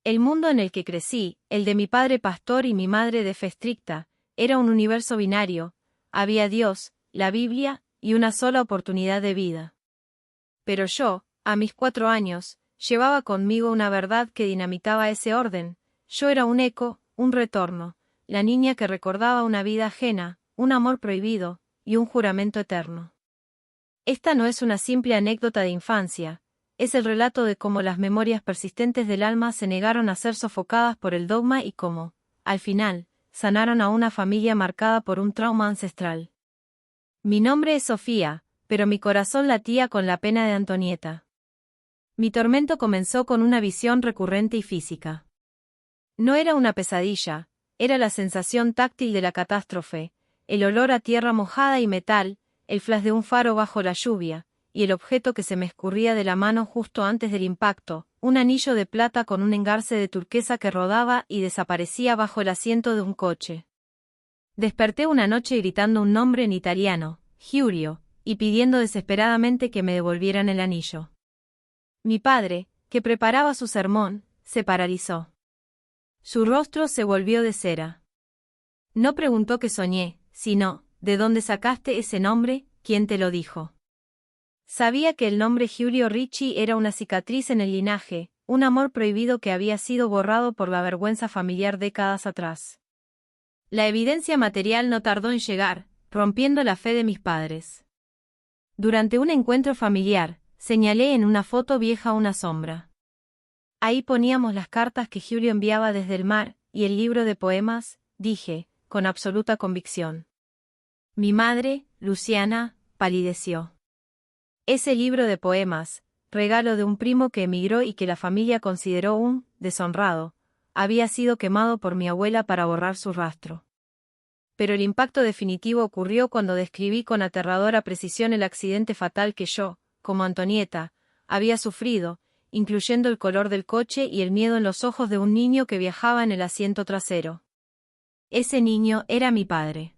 El mundo en el que crecí, el de mi padre pastor y mi madre de fe estricta, era un universo binario, había Dios, la Biblia, y una sola oportunidad de vida. Pero yo, a mis 4 años, llevaba conmigo una verdad que dinamitaba ese orden. Yo era un eco, un retorno, la niña que recordaba una vida ajena, un amor prohibido, y un juramento eterno. Esta no es una simple anécdota de infancia, es el relato de cómo las memorias persistentes del alma se negaron a ser sofocadas por el dogma y cómo, al final, sanaron a una familia marcada por un trauma ancestral. Mi nombre es Sofía, pero mi corazón latía con la pena de Antonieta. Mi tormento comenzó con una visión recurrente y física. No era una pesadilla, era la sensación táctil de la catástrofe, el olor a tierra mojada y metal, el flash de un faro bajo la lluvia, y el objeto que se me escurría de la mano justo antes del impacto, un anillo de plata con un engarce de turquesa que rodaba y desaparecía bajo el asiento de un coche. Desperté una noche gritando un nombre en italiano, Giulio, y pidiendo desesperadamente que me devolvieran el anillo. Mi padre, que preparaba su sermón, se paralizó. Su rostro se volvió de cera. No preguntó qué soñé, sino, ¿de dónde sacaste ese nombre? ¿Quién te lo dijo? Sabía que el nombre Giulio Ricci era una cicatriz en el linaje, un amor prohibido que había sido borrado por la vergüenza familiar décadas atrás. La evidencia material no tardó en llegar, rompiendo la fe de mis padres. Durante un encuentro familiar, señalé en una foto vieja una sombra. Ahí poníamos las cartas que Giulio enviaba desde el mar, y el libro de poemas, dije, con absoluta convicción. Mi madre, Luciana, palideció. Ese libro de poemas, regalo de un primo que emigró y que la familia consideró un deshonrado, había sido quemado por mi abuela para borrar su rastro. Pero el impacto definitivo ocurrió cuando describí con aterradora precisión el accidente fatal que yo, como Antonieta, había sufrido, incluyendo el color del coche y el miedo en los ojos de un niño que viajaba en el asiento trasero. Ese niño era mi padre.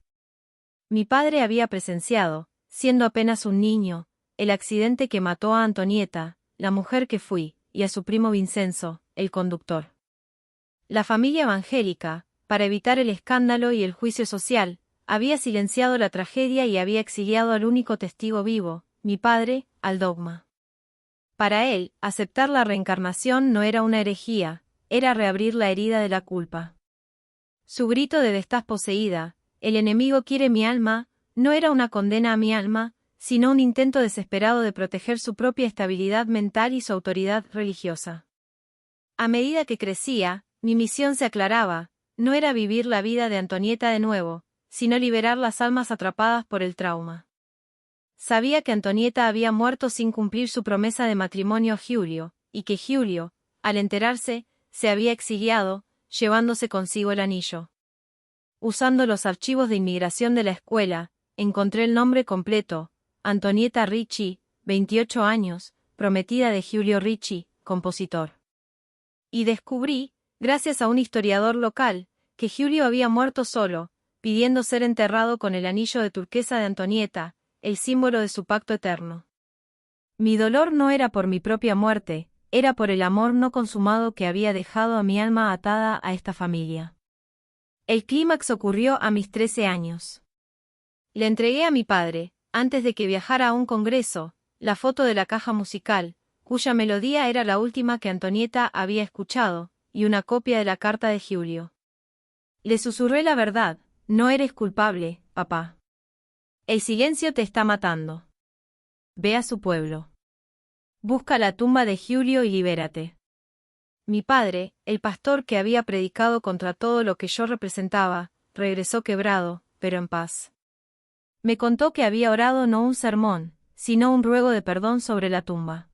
Mi padre había presenciado, siendo apenas un niño, el accidente que mató a Antonieta, la mujer que fui, y a su primo Vincenzo, el conductor. La familia evangélica, para evitar el escándalo y el juicio social, había silenciado la tragedia y había exiliado al único testigo vivo, mi padre, al dogma. Para él, aceptar la reencarnación no era una herejía, era reabrir la herida de la culpa. Su grito de "estás poseída, el enemigo quiere mi alma", no era una condena a mi alma, sino un intento desesperado de proteger su propia estabilidad mental y su autoridad religiosa. A medida que crecía, mi misión se aclaraba, no era vivir la vida de Antonieta de nuevo, sino liberar las almas atrapadas por el trauma. Sabía que Antonieta había muerto sin cumplir su promesa de matrimonio a Giulio, y que Giulio, al enterarse, se había exiliado, llevándose consigo el anillo. Usando los archivos de inmigración de la escuela, encontré el nombre completo, Antonieta Ricci, 28 años, prometida de Giulio Ricci, compositor. Y descubrí, gracias a un historiador local, que Giulio había muerto solo, pidiendo ser enterrado con el anillo de turquesa de Antonieta, el símbolo de su pacto eterno. Mi dolor no era por mi propia muerte, era por el amor no consumado que había dejado a mi alma atada a esta familia. El clímax ocurrió a mis 13 años. Le entregué a mi padre, antes de que viajara a un congreso, la foto de la caja musical, cuya melodía era la última que Antonieta había escuchado, y una copia de la carta de Giulio. Le susurré la verdad, no eres culpable, papá. El silencio te está matando. Ve a su pueblo. Busca la tumba de Giulio y libérate. Mi padre, el pastor que había predicado contra todo lo que yo representaba, regresó quebrado, pero en paz. Me contó que había orado no un sermón, sino un ruego de perdón sobre la tumba.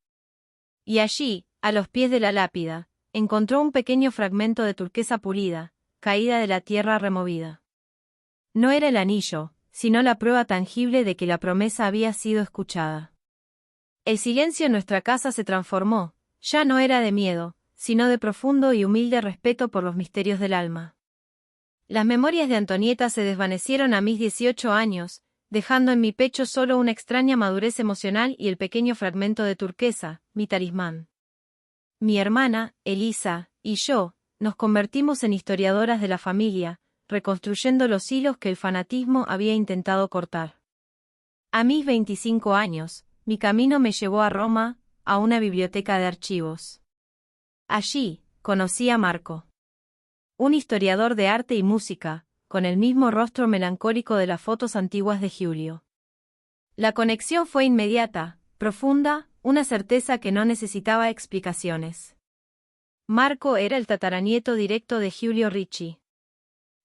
Y allí, a los pies de la lápida, encontró un pequeño fragmento de turquesa pulida, caída de la tierra removida. No era el anillo, sino la prueba tangible de que la promesa había sido escuchada. El silencio en nuestra casa se transformó, ya no era de miedo, sino de profundo y humilde respeto por los misterios del alma. Las memorias de Antonieta se desvanecieron a mis 18 años, dejando en mi pecho solo una extraña madurez emocional y el pequeño fragmento de turquesa, mi talismán. Mi hermana, Elisa, y yo, nos convertimos en historiadoras de la familia, reconstruyendo los hilos que el fanatismo había intentado cortar. A mis 25 años, mi camino me llevó a Roma, a una biblioteca de archivos. Allí, conocí a Marco. Un historiador de arte y música, con el mismo rostro melancólico de las fotos antiguas de Giulio. La conexión fue inmediata, profunda, una certeza que no necesitaba explicaciones. Marco era el tataranieto directo de Giulio Ricci.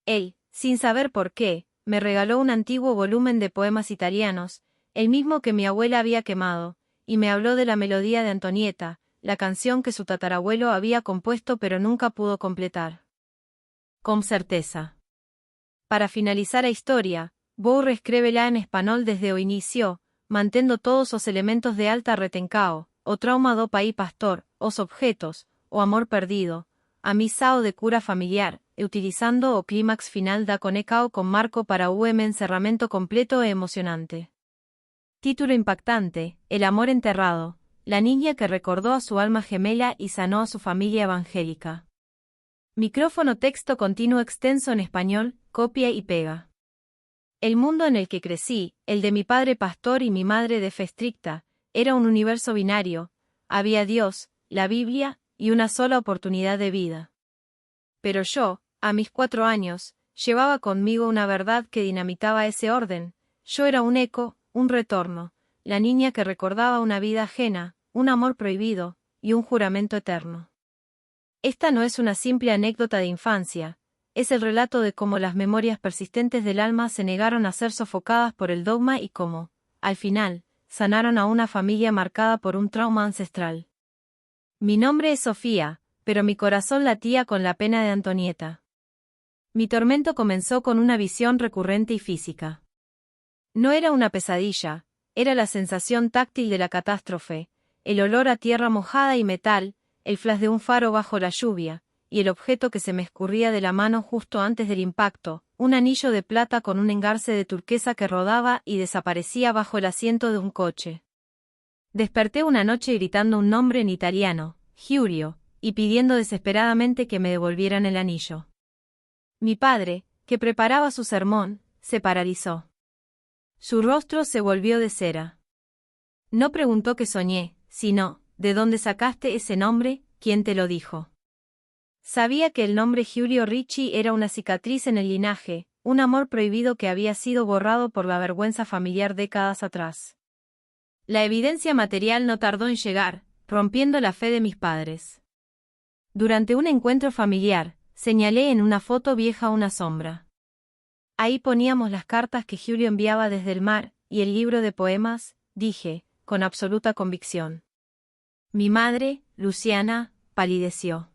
Él, sin saber por qué, me regaló un antiguo volumen de poemas italianos, el mismo que mi abuela había quemado, y me habló de la melodía de Antonietta, la canción que su tatarabuelo había compuesto pero nunca pudo completar. Con certeza. Para finalizar a historia, vou reescrévela en español desde o inicio, mantendo todos os elementos de alta retencao, o trauma do país pastor, os objetos, o amor perdido, a misa o de cura familiar, e utilizando o clímax final da conecao con Marco para un encerramento completo e emocionante. Título impactante, El amor enterrado, la niña que recordó a su alma gemela y sanó a su familia evangélica. Micrófono texto continuo extenso en español, copia y pega. El mundo en el que crecí, el de mi padre pastor y mi madre de fe estricta, era un universo binario, había Dios, la Biblia, y una sola oportunidad de vida. Pero yo, a mis 4 años, llevaba conmigo una verdad que dinamitaba ese orden, yo era un eco, un retorno, la niña que recordaba una vida ajena, un amor prohibido, y un juramento eterno. Esta no es una simple anécdota de infancia, es el relato de cómo las memorias persistentes del alma se negaron a ser sofocadas por el dogma y cómo, al final, sanaron a una familia marcada por un trauma ancestral. Mi nombre es Sofía, pero mi corazón latía con la pena de Antonietta. Mi tormento comenzó con una visión recurrente y física. No era una pesadilla, era la sensación táctil de la catástrofe, el olor a tierra mojada y metal, el flash de un faro bajo la lluvia, y el objeto que se me escurría de la mano justo antes del impacto, un anillo de plata con un engarce de turquesa que rodaba y desaparecía bajo el asiento de un coche. Desperté una noche gritando un nombre en italiano, Giulio, y pidiendo desesperadamente que me devolvieran el anillo. Mi padre, que preparaba su sermón, se paralizó. Su rostro se volvió de cera. No preguntó qué soñé, sino, ¿de dónde sacaste ese nombre? ¿Quién te lo dijo? Sabía que el nombre Giulio Ricci era una cicatriz en el linaje, un amor prohibido que había sido borrado por la vergüenza familiar décadas atrás. La evidencia material no tardó en llegar, rompiendo la fe de mis padres. Durante un encuentro familiar, señalé en una foto vieja una sombra. Ahí poníamos las cartas que Giulio enviaba desde el mar, y el libro de poemas, dije, con absoluta convicción. Mi madre, Luciana, palideció.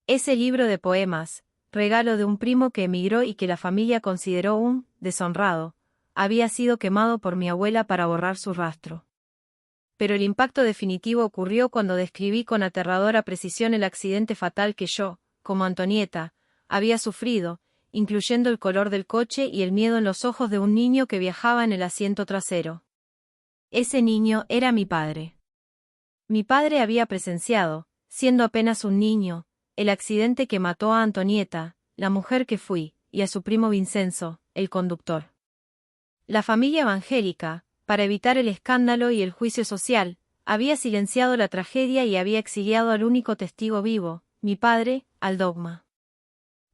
Ese libro de poemas, regalo de un primo que emigró y que la familia consideró un deshonrado, había sido quemado por mi abuela para borrar su rastro. Pero el impacto definitivo ocurrió cuando describí con aterradora precisión el accidente fatal que yo, como Antonietta, había sufrido, incluyendo el color del coche y el miedo en los ojos de un niño que viajaba en el asiento trasero. Ese niño era mi padre. Mi padre había presenciado, siendo apenas un niño, el accidente que mató a Antonietta, la mujer que fui, y a su primo Vincenzo, el conductor. La familia evangélica, para evitar el escándalo y el juicio social, había silenciado la tragedia y había exiliado al único testigo vivo, mi padre, al dogma.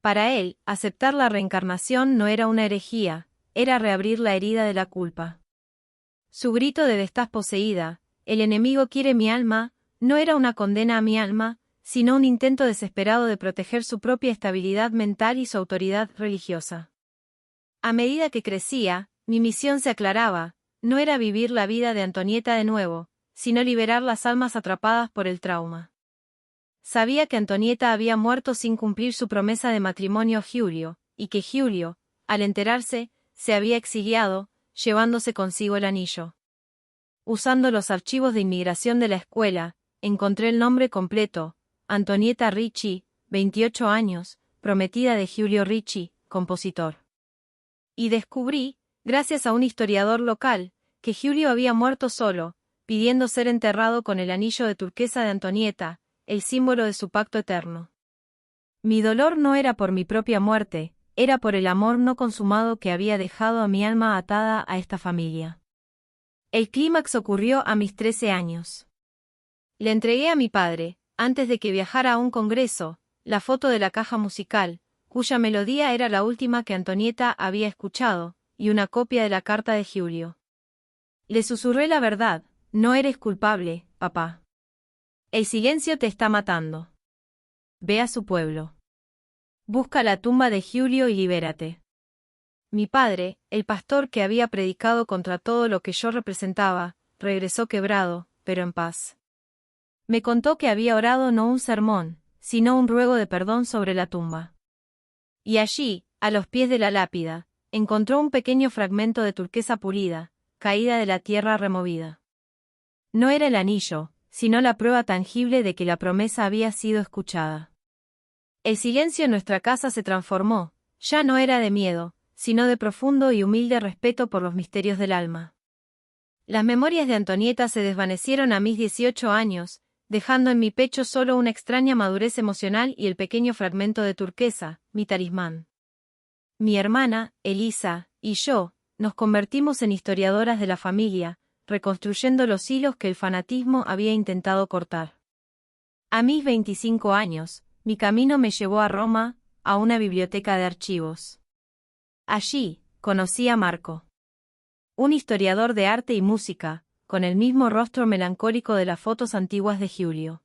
Para él, aceptar la reencarnación no era una herejía, era reabrir la herida de la culpa. Su grito de "estás poseída, el enemigo quiere mi alma", no era una condena a mi alma, sino un intento desesperado de proteger su propia estabilidad mental y su autoridad religiosa. A medida que crecía, mi misión se aclaraba, no era vivir la vida de Antonietta de nuevo, sino liberar las almas atrapadas por el trauma. Sabía que Antonietta había muerto sin cumplir su promesa de matrimonio a Giulio, y que Giulio, al enterarse, se había exiliado, llevándose consigo el anillo. Usando los archivos de inmigración de la escuela, encontré el nombre completo, Antonietta Ricci, 28 años, prometida de Giulio Ricci, compositor. Y descubrí, gracias a un historiador local, que Giulio había muerto solo, pidiendo ser enterrado con el anillo de turquesa de Antonietta, el símbolo de su pacto eterno. Mi dolor no era por mi propia muerte, era por el amor no consumado que había dejado a mi alma atada a esta familia. El clímax ocurrió a mis 13 años. Le entregué a mi padre, antes de que viajara a un congreso, la foto de la caja musical, cuya melodía era la última que Antonieta había escuchado, y una copia de la carta de Giulio. Le susurré la verdad: no eres culpable, papá. El silencio te está matando. Ve a su pueblo. Busca la tumba de Giulio y libérate. Mi padre, el pastor que había predicado contra todo lo que yo representaba, regresó quebrado, pero en paz. Me contó que había orado no un sermón, sino un ruego de perdón sobre la tumba. Y allí, a los pies de la lápida, encontró un pequeño fragmento de turquesa pulida, caída de la tierra removida. No era el anillo, sino la prueba tangible de que la promesa había sido escuchada. El silencio en nuestra casa se transformó, ya no era de miedo, sino de profundo y humilde respeto por los misterios del alma. Las memorias de Antonieta se desvanecieron a mis 18 años, dejando en mi pecho solo una extraña madurez emocional y el pequeño fragmento de turquesa, mi talismán. Mi hermana, Elisa, y yo, nos convertimos en historiadoras de la familia, reconstruyendo los hilos que el fanatismo había intentado cortar. A mis 25 años, mi camino me llevó a Roma, a una biblioteca de archivos. Allí, conocí a Marco. Un historiador de arte y música, con el mismo rostro melancólico de las fotos antiguas de Giulio.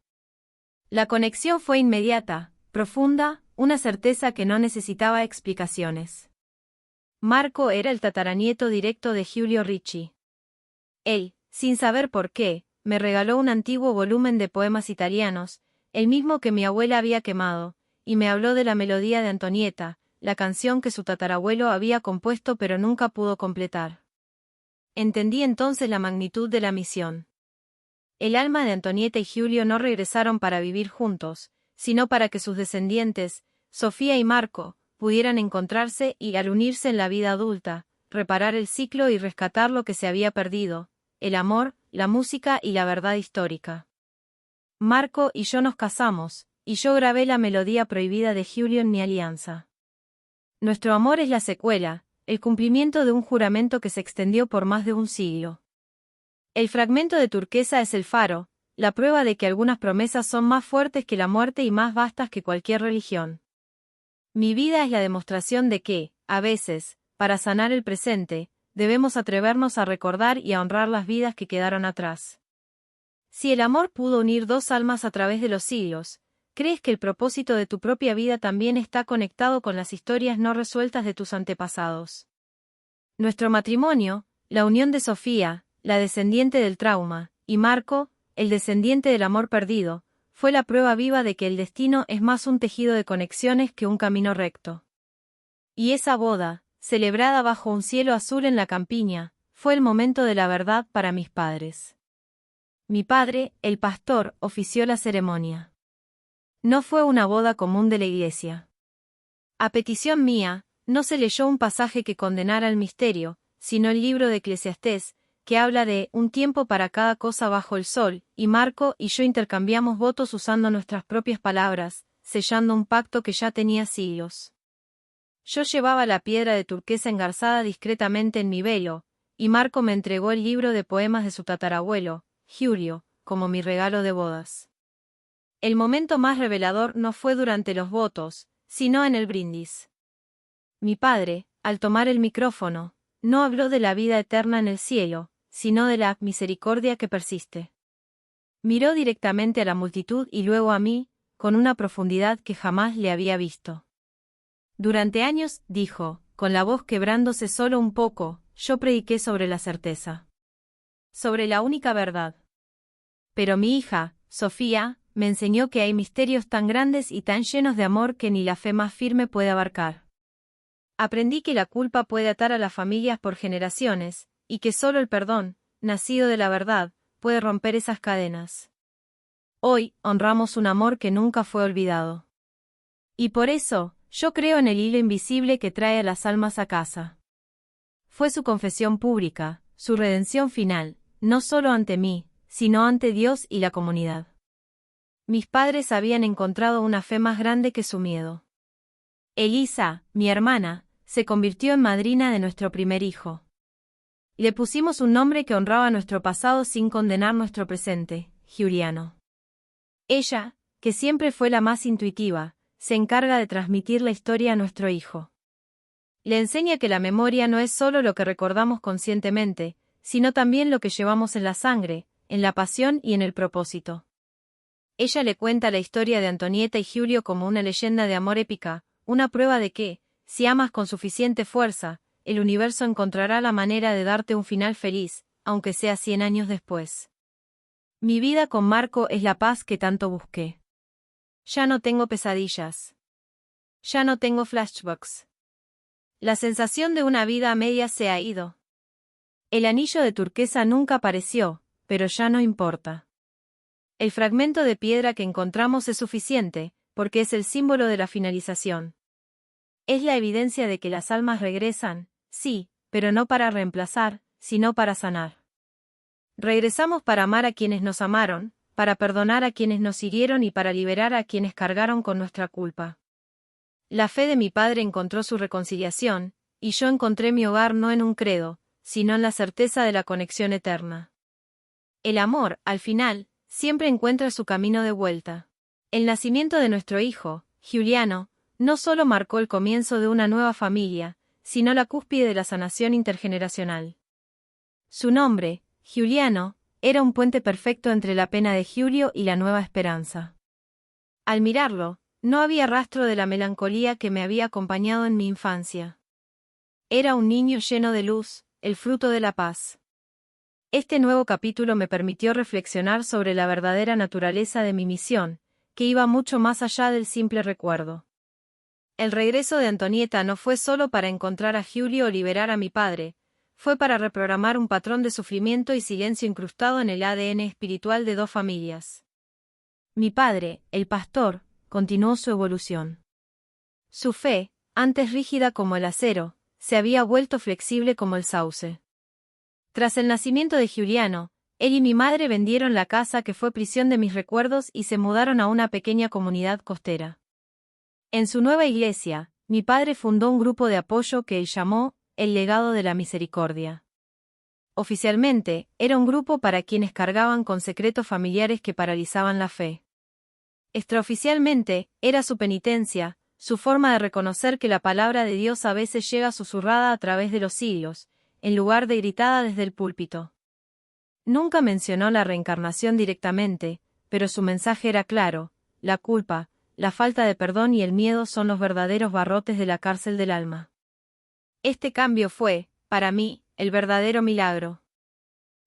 La conexión fue inmediata, profunda, una certeza que no necesitaba explicaciones. Marco era el tataranieto directo de Giulio Ricci. Él, sin saber por qué, me regaló un antiguo volumen de poemas italianos, el mismo que mi abuela había quemado, y me habló de la melodía de Antonieta, la canción que su tatarabuelo había compuesto pero nunca pudo completar. Entendí entonces la magnitud de la misión. El alma de Antonieta y Giulio no regresaron para vivir juntos, sino para que sus descendientes, Sofía y Marco, pudieran encontrarse y, al unirse en la vida adulta, reparar el ciclo y rescatar lo que se había perdido: el amor, la música y la verdad histórica. Marco y yo nos casamos, y yo grabé la melodía prohibida de Giulio en mi alianza. Nuestro amor es la secuela, el cumplimiento de un juramento que se extendió por más de un siglo. El fragmento de turquesa es el faro, la prueba de que algunas promesas son más fuertes que la muerte y más vastas que cualquier religión. Mi vida es la demostración de que, a veces, para sanar el presente, debemos atrevernos a recordar y a honrar las vidas que quedaron atrás. Si el amor pudo unir dos almas a través de los siglos, ¿crees que el propósito de tu propia vida también está conectado con las historias no resueltas de tus antepasados? Nuestro matrimonio, la unión de Sofía, la descendiente del trauma, y Marco, el descendiente del amor perdido, fue la prueba viva de que el destino es más un tejido de conexiones que un camino recto. Y esa boda, celebrada bajo un cielo azul en la campiña, fue el momento de la verdad para mis padres. Mi padre, el pastor, ofició la ceremonia. No fue una boda común de la iglesia. A petición mía, no se leyó un pasaje que condenara el misterio, sino el libro de Eclesiastés, que habla de un tiempo para cada cosa bajo el sol, y Marco y yo intercambiamos votos usando nuestras propias palabras, sellando un pacto que ya tenía siglos. Yo llevaba la piedra de turquesa engarzada discretamente en mi velo, y Marco me entregó el libro de poemas de su tatarabuelo, Giulio, como mi regalo de bodas. El momento más revelador no fue durante los votos, sino en el brindis. Mi padre, al tomar el micrófono, no habló de la vida eterna en el cielo, sino de la misericordia que persiste. Miró directamente a la multitud y luego a mí, con una profundidad que jamás le había visto. Durante años, dijo, con la voz quebrándose solo un poco, yo prediqué sobre la certeza. Sobre la única verdad. Pero mi hija, Sofía, me enseñó que hay misterios tan grandes y tan llenos de amor que ni la fe más firme puede abarcar. Aprendí que la culpa puede atar a las familias por generaciones, y que solo el perdón, nacido de la verdad, puede romper esas cadenas. Hoy, honramos un amor que nunca fue olvidado. Y por eso, yo creo en el hilo invisible que trae a las almas a casa. Fue su confesión pública, su redención final, no solo ante mí, sino ante Dios y la comunidad. Mis padres habían encontrado una fe más grande que su miedo. Elisa, mi hermana, se convirtió en madrina de nuestro primer hijo. Le pusimos un nombre que honraba nuestro pasado sin condenar nuestro presente, Giuliano. Ella, que siempre fue la más intuitiva, se encarga de transmitir la historia a nuestro hijo. Le enseña que la memoria no es solo lo que recordamos conscientemente, sino también lo que llevamos en la sangre, en la pasión y en el propósito. Ella le cuenta la historia de Antonieta y Giulio como una leyenda de amor épica, una prueba de que, si amas con suficiente fuerza, el universo encontrará la manera de darte un final feliz, aunque sea 100 años después. Mi vida con Marco es la paz que tanto busqué. Ya no tengo pesadillas. Ya no tengo flashbacks. La sensación de una vida a medias se ha ido. El anillo de turquesa nunca apareció, pero ya no importa. El fragmento de piedra que encontramos es suficiente, porque es el símbolo de la finalización. Es la evidencia de que las almas regresan, sí, pero no para reemplazar, sino para sanar. Regresamos para amar a quienes nos amaron, para perdonar a quienes nos hirieron y para liberar a quienes cargaron con nuestra culpa. La fe de mi padre encontró su reconciliación, y yo encontré mi hogar no en un credo, sino en la certeza de la conexión eterna. El amor, al final, siempre encuentra su camino de vuelta. El nacimiento de nuestro hijo, Giuliano, no solo marcó el comienzo de una nueva familia, sino la cúspide de la sanación intergeneracional. Su nombre, Giuliano, era un puente perfecto entre la pena de Giulio y la nueva esperanza. Al mirarlo, no había rastro de la melancolía que me había acompañado en mi infancia. Era un niño lleno de luz, el fruto de la paz. Este nuevo capítulo me permitió reflexionar sobre la verdadera naturaleza de mi misión, que iba mucho más allá del simple recuerdo. El regreso de Antonieta no fue solo para encontrar a Giulio o liberar a mi padre, fue para reprogramar un patrón de sufrimiento y silencio incrustado en el ADN espiritual de dos familias. Mi padre, el pastor, continuó su evolución. Su fe, antes rígida como el acero, se había vuelto flexible como el sauce. Tras el nacimiento de Giuliano, él y mi madre vendieron la casa que fue prisión de mis recuerdos y se mudaron a una pequeña comunidad costera. En su nueva iglesia, mi padre fundó un grupo de apoyo que él llamó el Legado de la Misericordia. Oficialmente, era un grupo para quienes cargaban con secretos familiares que paralizaban la fe. Extraoficialmente, era su penitencia, su forma de reconocer que la palabra de Dios a veces llega susurrada a través de los siglos, en lugar de gritada desde el púlpito. Nunca mencionó la reencarnación directamente, pero su mensaje era claro: la culpa, la falta de perdón y el miedo son los verdaderos barrotes de la cárcel del alma. Este cambio fue, para mí, el verdadero milagro.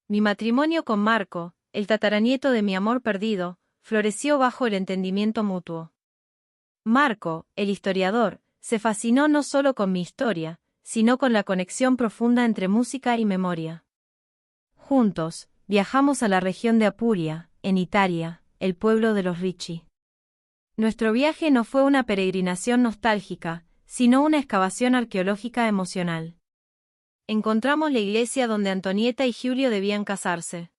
Mi matrimonio con Marco, el tataranieto de mi amor perdido, floreció bajo el entendimiento mutuo. Marco, el historiador, se fascinó no solo con mi historia, sino con la conexión profunda entre música y memoria. Juntos, viajamos a la región de Apulia, en Italia, el pueblo de los Ricci. Nuestro viaje no fue una peregrinación nostálgica, sino una excavación arqueológica emocional. Encontramos la iglesia donde Antonieta y Giulio debían casarse.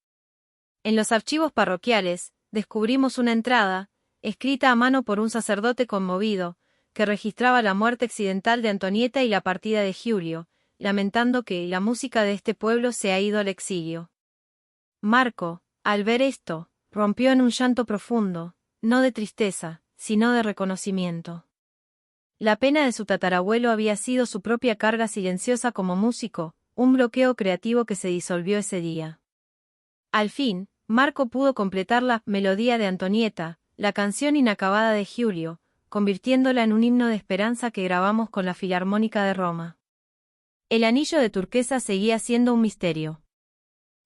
En los archivos parroquiales, descubrimos una entrada, escrita a mano por un sacerdote conmovido, que registraba la muerte accidental de Antonieta y la partida de Giulio, lamentando que la música de este pueblo se ha ido al exilio. Marco, al ver esto, rompió en un llanto profundo, no de tristeza, sino de reconocimiento. La pena de su tatarabuelo había sido su propia carga silenciosa como músico, un bloqueo creativo que se disolvió ese día. Al fin, Marco pudo completar la melodía de Antonieta, la canción inacabada de Giulio, convirtiéndola en un himno de esperanza que grabamos con la Filarmónica de Roma. El anillo de turquesa seguía siendo un misterio.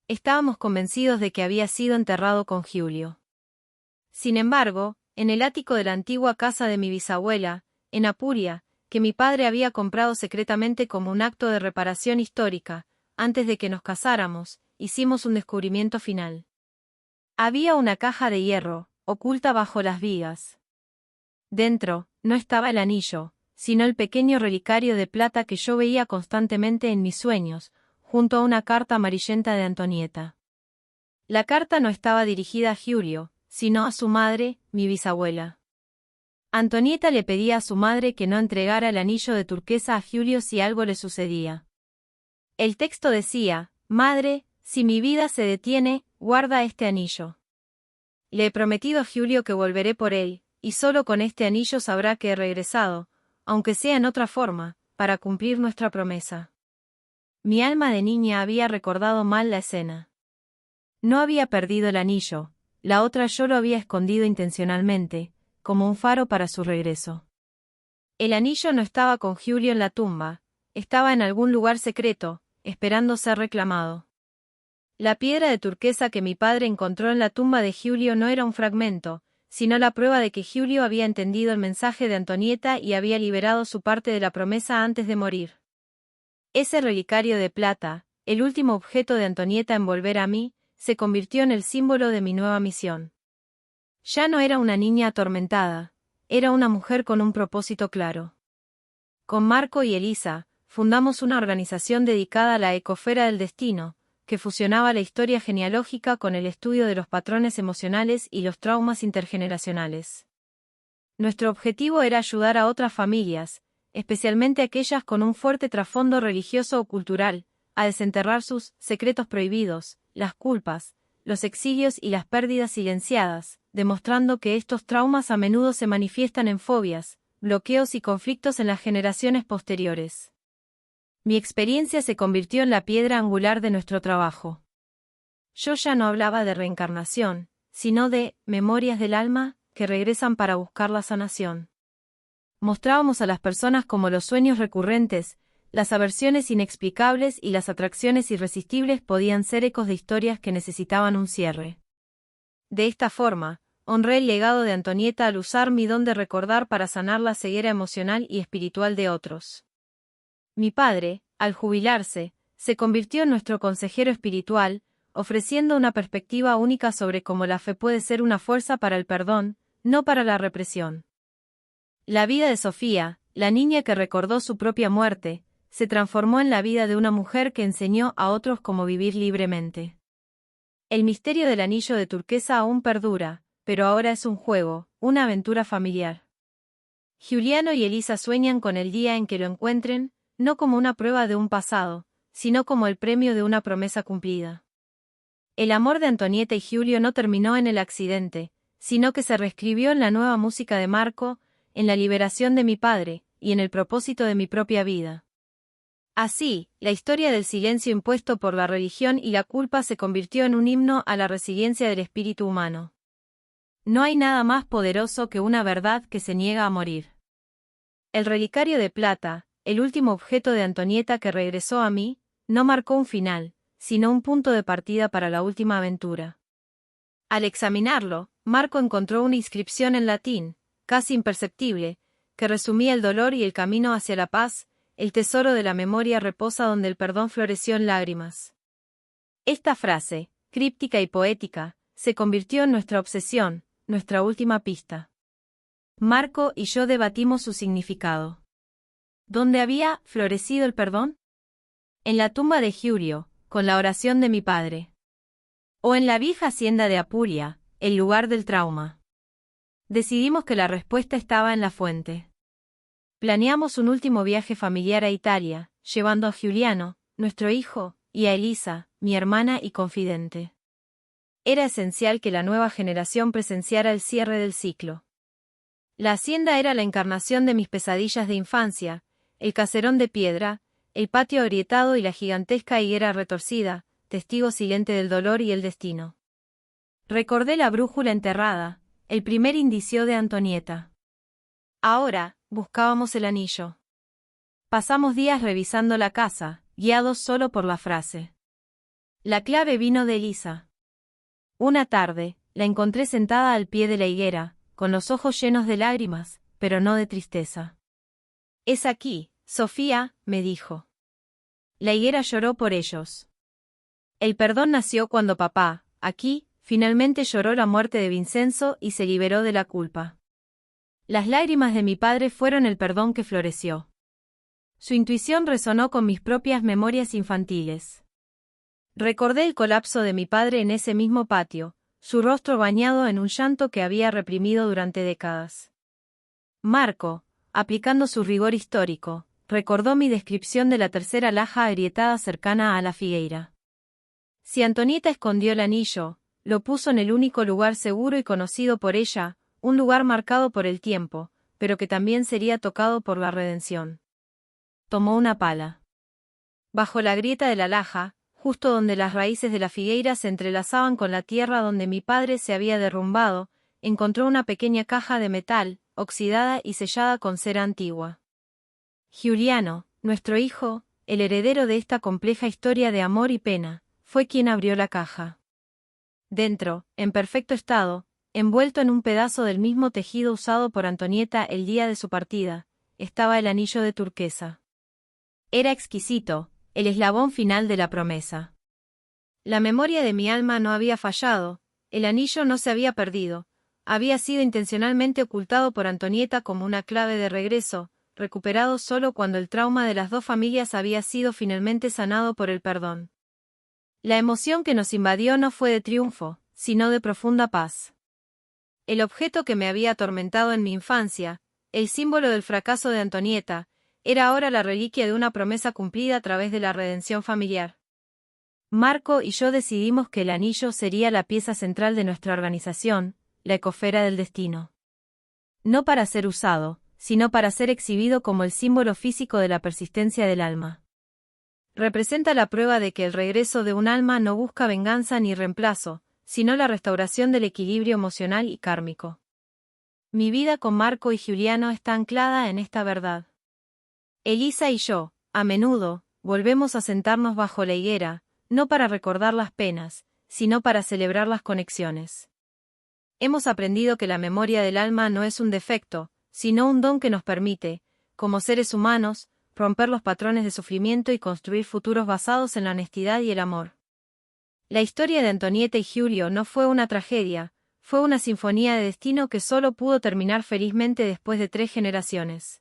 Estábamos convencidos de que había sido enterrado con Giulio. Sin embargo, en el ático de la antigua casa de mi bisabuela, en Apulia, que mi padre había comprado secretamente como un acto de reparación histórica, antes de que nos casáramos, hicimos un descubrimiento final. Había una caja de hierro, oculta bajo las vigas. Dentro, no estaba el anillo, sino el pequeño relicario de plata que yo veía constantemente en mis sueños, junto a una carta amarillenta de Antonieta. La carta no estaba dirigida a Giulio, sino a su madre, mi bisabuela. Antonieta le pedía a su madre que no entregara el anillo de turquesa a Giulio si algo le sucedía. El texto decía: «Madre, si mi vida se detiene, guarda este anillo. Le he prometido a Giulio que volveré por él, y solo con este anillo sabrá que he regresado, aunque sea en otra forma, para cumplir nuestra promesa». Mi alma de niña había recordado mal la escena. No había perdido el anillo, la otra yo lo había escondido intencionalmente, como un faro para su regreso. El anillo no estaba con Giulio en la tumba, estaba en algún lugar secreto, esperando ser reclamado. La piedra de turquesa que mi padre encontró en la tumba de Giulio no era un fragmento, sino la prueba de que Giulio había entendido el mensaje de Antonieta y había liberado su parte de la promesa antes de morir. Ese relicario de plata, el último objeto de Antonieta en volver a mí, se convirtió en el símbolo de mi nueva misión. Ya no era una niña atormentada, era una mujer con un propósito claro. Con Marco y Elisa, fundamos una organización dedicada a la ecosfera del destino, que fusionaba la historia genealógica con el estudio de los patrones emocionales y los traumas intergeneracionales. Nuestro objetivo era ayudar a otras familias, especialmente aquellas con un fuerte trasfondo religioso o cultural, a desenterrar sus secretos prohibidos, las culpas, los exilios y las pérdidas silenciadas, demostrando que estos traumas a menudo se manifiestan en fobias, bloqueos y conflictos en las generaciones posteriores. Mi experiencia se convirtió en la piedra angular de nuestro trabajo. Yo ya no hablaba de reencarnación, sino de memorias del alma que regresan para buscar la sanación. Mostrábamos a las personas cómo los sueños recurrentes, las aversiones inexplicables y las atracciones irresistibles podían ser ecos de historias que necesitaban un cierre. De esta forma, honré el legado de Antonieta al usar mi don de recordar para sanar la ceguera emocional y espiritual de otros. Mi padre, al jubilarse, se convirtió en nuestro consejero espiritual, ofreciendo una perspectiva única sobre cómo la fe puede ser una fuerza para el perdón, no para la represión. La vida de Sofía, la niña que recordó su propia muerte, se transformó en la vida de una mujer que enseñó a otros cómo vivir libremente. El misterio del anillo de turquesa aún perdura, pero ahora es un juego, una aventura familiar. Giuliano y Elisa sueñan con el día en que lo encuentren, no como una prueba de un pasado, sino como el premio de una promesa cumplida. El amor de Antonieta y Giulio no terminó en el accidente, sino que se reescribió en la nueva música de Marco, en la liberación de mi padre, y en el propósito de mi propia vida. Así, la historia del silencio impuesto por la religión y la culpa se convirtió en un himno a la resiliencia del espíritu humano. No hay nada más poderoso que una verdad que se niega a morir. El relicario de plata, el último objeto de Antonieta que regresó a mí, no marcó un final, sino un punto de partida para la última aventura. Al examinarlo, Marco encontró una inscripción en latín, casi imperceptible, que resumía el dolor y el camino hacia la paz, el tesoro de la memoria reposa donde el perdón floreció en lágrimas. Esta frase, críptica y poética, se convirtió en nuestra obsesión, nuestra última pista. Marco y yo debatimos su significado. ¿Dónde había florecido el perdón? En la tumba de Giulio, con la oración de mi padre. O en la vieja hacienda de Apulia, el lugar del trauma. Decidimos que la respuesta estaba en la fuente. Planeamos un último viaje familiar a Italia, llevando a Giuliano, nuestro hijo, y a Elisa, mi hermana y confidente. Era esencial que la nueva generación presenciara el cierre del ciclo. La hacienda era la encarnación de mis pesadillas de infancia, el caserón de piedra, el patio agrietado y la gigantesca higuera retorcida, testigo silente del dolor y el destino. Recordé la brújula enterrada, el primer indicio de Antonieta. Ahora, buscábamos el anillo. Pasamos días revisando la casa, guiados solo por la frase. La clave vino de Elisa. Una tarde, la encontré sentada al pie de la higuera, con los ojos llenos de lágrimas, pero no de tristeza. «Es aquí, Sofía», me dijo. La higuera lloró por ellos. El perdón nació cuando papá, aquí, finalmente lloró la muerte de Vincenzo y se liberó de la culpa. Las lágrimas de mi padre fueron el perdón que floreció. Su intuición resonó con mis propias memorias infantiles. Recordé el colapso de mi padre en ese mismo patio, su rostro bañado en un llanto que había reprimido durante décadas. Marco, aplicando su rigor histórico, recordó mi descripción de la tercera laja agrietada cercana a la figueira. Si Antonieta escondió el anillo, lo puso en el único lugar seguro y conocido por ella, un lugar marcado por el tiempo, pero que también sería tocado por la redención. Tomó una pala. Bajo la grieta de la laja, justo donde las raíces de la figueira se entrelazaban con la tierra donde mi padre se había derrumbado, encontró una pequeña caja de metal, oxidada y sellada con cera antigua. Giuliano, nuestro hijo, el heredero de esta compleja historia de amor y pena, fue quien abrió la caja. Dentro, en perfecto estado, envuelto en un pedazo del mismo tejido usado por Antonieta el día de su partida, estaba el anillo de turquesa. Era exquisito, el eslabón final de la promesa. La memoria de mi alma no había fallado, el anillo no se había perdido, había sido intencionalmente ocultado por Antonieta como una clave de regreso, recuperado solo cuando el trauma de las dos familias había sido finalmente sanado por el perdón. La emoción que nos invadió no fue de triunfo, sino de profunda paz. El objeto que me había atormentado en mi infancia, el símbolo del fracaso de Antonieta, era ahora la reliquia de una promesa cumplida a través de la redención familiar. Marco y yo decidimos que el anillo sería la pieza central de nuestra organización, la Ecosfera del Destino. No para ser usado, sino para ser exhibido como el símbolo físico de la persistencia del alma. Representa la prueba de que el regreso de un alma no busca venganza ni reemplazo, sino la restauración del equilibrio emocional y kármico. Mi vida con Marco y Giuliano está anclada en esta verdad. Elisa y yo, a menudo, volvemos a sentarnos bajo la higuera, no para recordar las penas, sino para celebrar las conexiones. Hemos aprendido que la memoria del alma no es un defecto, sino un don que nos permite, como seres humanos, romper los patrones de sufrimiento y construir futuros basados en la honestidad y el amor. La historia de Antonieta y Giulio no fue una tragedia, fue una sinfonía de destino que solo pudo terminar felizmente después de 3 generaciones.